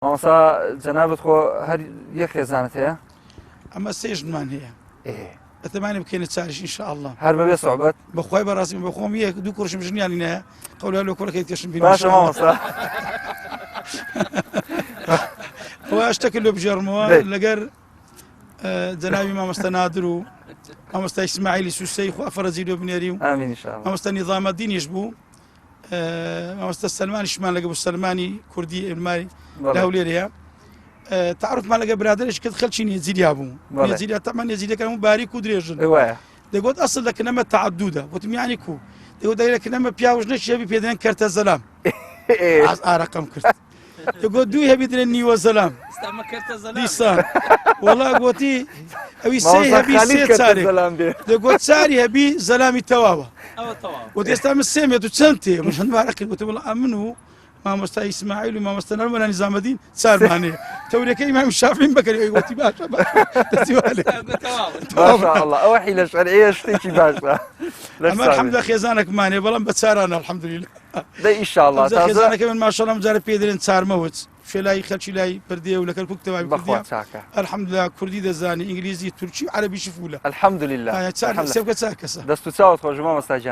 مامۆستا جەنابەت خۆ هەر یەک خێزانت هەیە؟ ئەمە سێژمان هەیە ئەتەمانێ بکەینە چاریش ئینشاءالله هەر بەبێ سوحبەت بەخوای بەڕاستی بەخۆم یەک دوو کوڕشم ژنیانی نەیە قەولە لۆ کوڕەکەیت کەشم بینی باشە مامۆستا ئەوە شتێکە لێ بژێڕمەوە لەگەر جەنابی مامۆستا نادر و مامۆستا ئیسماعیلی سوسەی خوا فەرەجی لێ بنێری و ئامین ئینشاءالله مامۆستا نیظامەدینیش بوو مامۆستا سەلمانیشمان لەگە بوو سەلمانی کوردی ئێلماری لە هەولێرەیە تعرفمان لەگە برادرش کرد خەلکی نێجیریا بوو نێجیریا تەمان نێجیریەکان و باریک و درێژن دەگوت ئەسڵ دەکەنەمە تعدودە وتم یانی کو دەگوت دەکەنەمە پیاوژ نەشێبی پێدەن کەرتە زەلام ئارەقەم کرد دەگوت دوی هەبی درێن نیوە زەلام دیسان وەڵا گوتی ئەوی سێ هەبی سێ چارێک دەگوت چاری هەبی زەلامی تەواوە وت ئێستا من سێمێت و چەند تێ من هەندوارە کرد وتم وەڵا من و مامۆستا ئیسماعیل و مامۆستا نەرمەلا نیزامەدین چارمانێ تەورەکەی ئیمام شافعی بەکەری وتی باشە ماشاءالله ئەوە حیلە شەرعیە شتێکی باشە ئەمە الحەمدولillah خێزانێکمانێ بەڵام بە چارانە الحەمدولillah دەی ئینشاءالله خێزانەکە من ماشەڵڵا جارە پێ دەرێن چارمەوت فێلای خەلکی لای پردێ و لە کەرکووک تەواوی بەخوا چاکە الحەمدولillah کوردی دەزانی ئینگلیزی تورکی و عەرەبیشی فولە الحەمدولillah سێبکە چاکەسە دەست و چاوت خۆش مامۆستا گیان